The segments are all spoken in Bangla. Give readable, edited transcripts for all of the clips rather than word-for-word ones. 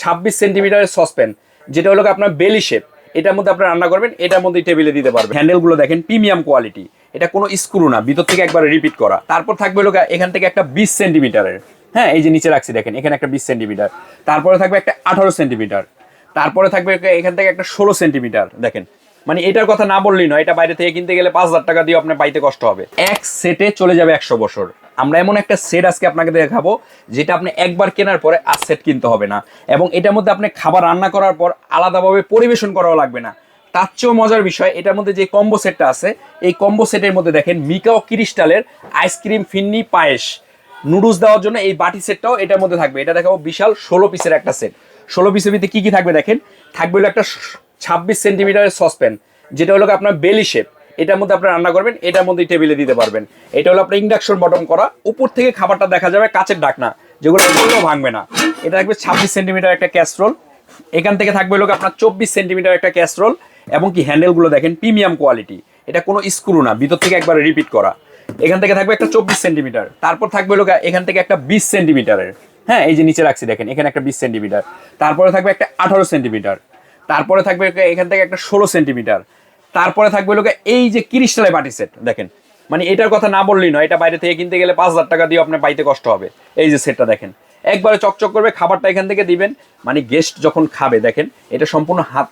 26 সেন্টিমিটারের সসপ্যান, যেটা হলো আপনার বেলি শেপ। এটার মধ্যে আপনারা রান্না করবেন, এটার মধ্যে টেবিলে দিতে পারবেন। হ্যান্ডেলগুলো দেখেন প্রিমিয়াম কোয়ালিটি, এটা কোনো স্ক্রু না, ভিতর থেকে একবার রিপিট করা। তারপর থাকবে হলো এখান থেকে একটা 20 সেন্টিমিটারের, হ্যাঁ এই যে নিচে রাখছি দেখেন, এখানে একটা 20 সেন্টিমিটার, তারপরে থাকবে একটা 18 সেন্টিমিটার, তারপরে থাকবে এখান থেকে একটা 16 সেন্টিমিটার। দেখেন মানে এটার কথা না বললেই নয়, এটা বাইরে থেকে কিনতে গেলে 5,000 টাকা দিয়ে আপনার পাইতে কষ্ট হবে। এক সেটে চলে যাবে 100 বছর। আমরা এমন একটা সেট আজকে আপনাকে দেখাবো যেটা আপনি একবার কেনার পরে আর সেট কিনতে হবে না, এবং এটার মধ্যে আপনি খাবার রান্না করার পর আলাদাভাবে পরিবেশন করাও লাগবে না। তার চেয়েও মজার বিষয়, এটার মধ্যে যে কম্বো সেটটা আছে, এই কম্বো সেটের মধ্যে দেখেন মিকাও ক্রিস্টালের আইসক্রিম, ফিন্নি, পায়েস, নুডলস দেওয়ার জন্য এই বাটি সেটটাও এটার মধ্যে থাকবে। এটা দেখাবো বিশাল 16 পিসের একটা সেট। 16 পিসের ভিতরে কি কি থাকবে দেখেন। থাকবে হলো একটা 26 সেন্টিমিটারের সসপ্যান, যেটা হলো আপনার বেলি শেপ। এটার মধ্যে আপনারা রান্না করবেন, এটার মধ্যে টেবিলে দিতে পারবেন। এটা হলো আপনার ইন্ডাকশন বটম করা, উপর থেকে খাবারটা দেখা যাবে, কাচের ঢাকনা, যেগুলো বললেও ভাঙবে না। এটা থাকবে 26 সেন্টিমিটার একটা ক্যাসরোল। এখান থেকে থাকবে হলো আপনার 24 সেন্টিমিটার একটা ক্যাসরোল, এবং কি হ্যান্ডেলগুলো দেখেন প্রিমিয়াম কোয়ালিটি, এটা কোনো স্ক্রু না, ভিতর থেকে একবার রিপিট করা। এখান থেকে থাকবে একটা 24 সেন্টিমিটার, তারপর থাকবে হলো এখান থেকে একটা 20 সেন্টিমিটারের, হ্যাঁ এই যে নিচে রাখছি দেখেন, এখানে একটা 20 সেন্টিমিটার, তারপরে থাকবে একটা 18 সেন্টিমিটার, তারপরে থাকবে এখান থেকে একটা 16 সেন্টিমিটার, তারপরে থাকবে হলো এই যে ক্রিস্টালের বাটি সেট। দেখেন মানে এটার কথা না বললেই নয়, এটা বাইরে থেকে কিনতে গেলে 5,000 টাকা দিয়ে আপনার পাইতে কষ্ট হবে। এই যে সেটটা দেখেন, একবারে চকচক করবে, খাবারটা এখান থেকে দিবেন, মানে গেস্ট যখন খাবে দেখেন, এটা সম্পূর্ণ হাত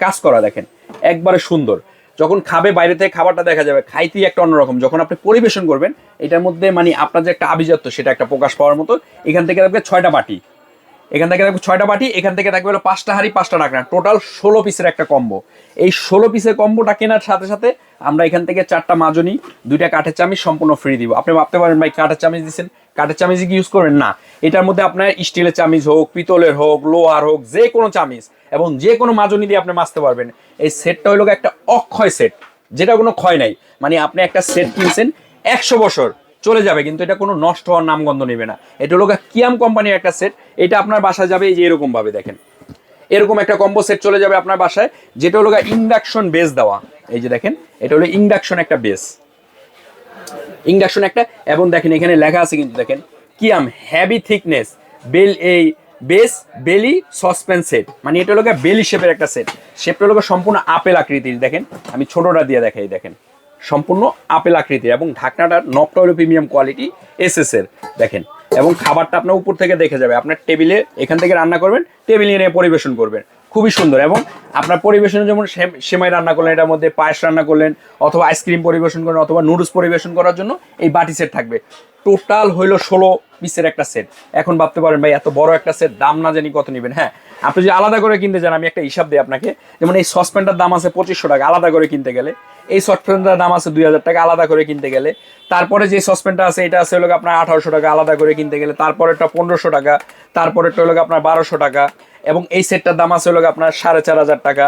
কাজ করা, দেখেন একবারে সুন্দর। যখন খাবে বাইরে থেকে খাবারটা দেখা যাবে, খাইতেই একটা অন্যরকম। যখন আপনি পরিবেশন করবেন, এটার মধ্যে মানে আপনার যে একটা আভিজাত্য, সেটা একটা প্রকাশ পাওয়ার মতো। এখান থেকে থাকবে 6টা বাটি, এখান থেকে থাকবে 6টা বাটি, এখান থেকে থাকবে হলো 5টা হাঁড়ি, 5টা ঢাকনা, টোটাল 16 পিসের একটা কম্বো। এই 16 পিসের কম্বোটা কেনার সাথে সাথে আমরা এখান থেকে 4টা মাজনি, 2টা কাঠের চামিচ সম্পূর্ণ ফ্রি দিব। আপনি ভাবতে পারেন ভাই কাঠের চামিচ দিচ্ছেন, কাঠের চামিচ কি ইউজ করবেন না, এটার মধ্যে আপনার স্টিলের চামিচ হোক, পিতলের হোক, লোহার হোক, যে কোনো চামিচ এবং যে কোনো মাজনি দিয়ে আপনি মাজতে পারবেন। এই সেটটা হলো একটা অক্ষয় সেট, যেটা কোনো ক্ষয় নাই। মানে আপনি একটা সেট কিনছেন 100 বছর চলে যাবে, কিন্তু এটা কোনো নষ্ট হওয়ার নামগন্ধ নেবে না। এটা হলো কিয়াম কোম্পানির একটা সেট। এটা আপনার বাসায় যাবে এই যে এরকম ভাবে, দেখেন এরকম একটা কম্বো সেট চলে যাবে আপনার বাসায়, যেটা হলো ইন্ডাকশন বেস দেওয়া। এই যে দেখেন, এটা হলো ইন্ডাকশন একটা বেস, ইন্ডাকশন একটা, এবং দেখেন এখানে লেখা আছে কিন্তু, দেখেন কিয়াম হেভি থিকনেস বেল, এই বেস বেলি সসপ্যান সেট। মানে এটা হলো বেলি শেপের একটা সেট। শেপটা হলো সম্পূর্ণ আপেল আকৃতির, দেখেন আমি ছোটটা দিয়ে দেখাই, দেখেন সম্পূর্ণ আপেল আকৃতির, এবং ঢাকনাটার নবটা হলো প্রিমিয়াম কোয়ালিটি এসএস এর, দেখেন। এবং খাবারটা আপনার উপর থেকে দেখে যাবে, আপনার টেবিলে এখান থেকে রান্না করবেন, টেবিলে নিয়ে পরিবেশন করবেন, খুবই সুন্দর। এবং আপনার পরিবেশনে যেমন সেমাই রান্না করলেন, এটার মধ্যে পায়েস রান্না করলেন, অথবা আইসক্রিম পরিবেশন করলেন, অথবা নুডলস পরিবেশন করার জন্য এই বাটি সেট থাকবে। টোটাল হইলো 16 পিসের একটা সেট। এখন ভাবতে পারেন ভাই এত বড় একটা সেট দাম না জানি কত নেবেন। হ্যাঁ, আপনি যদি আলাদা করে কিনতে চান, আমি একটা হিসাব দিই আপনাকে। যেমন এই সসপ্যানটার দাম আছে 2500 টাকা আলাদা করে কিনতে গেলে, এই সসপ্যানটার দাম আছে 2000 টাকা আলাদা করে কিনতে গেলে, তারপরে যে সসপ্যানটা আছে এটা আছে হলো আপনার 1800 টাকা আলাদা করে কিনতে গেলে, তারপরেরটা 1500 টাকা, তারপরেরটা হলো আপনার 1200 টাকা, এবং এই সেটটার দাম আছে হলো আপনার 4500 টাকা,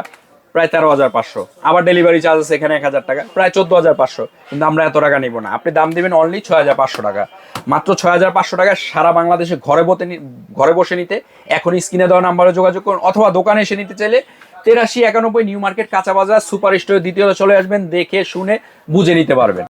প্রায় 13,500। আবার ডেলিভারি চার্জ আছে এখানে 1000 টাকা, প্রায় 14,500। কিন্তু আমরা এত টাকা নিব না, আপনি দাম দিবেন অনলি 6,500 টাকা, মাত্র 6,500 টাকা। সারা বাংলাদেশে ঘরে বসে নিতে এখনই স্ক্রিনে দেওয়া নাম্বারে যোগাযোগ করুন, অথবা দোকানে এসে নিতে চাইলে 8391 নিউ মার্কেট, কাঁচা বাজার, সুপার স্টোর দ্বিতীয় চলে আসবেন, দেখে শুনে বুঝে নিতে পারবেন।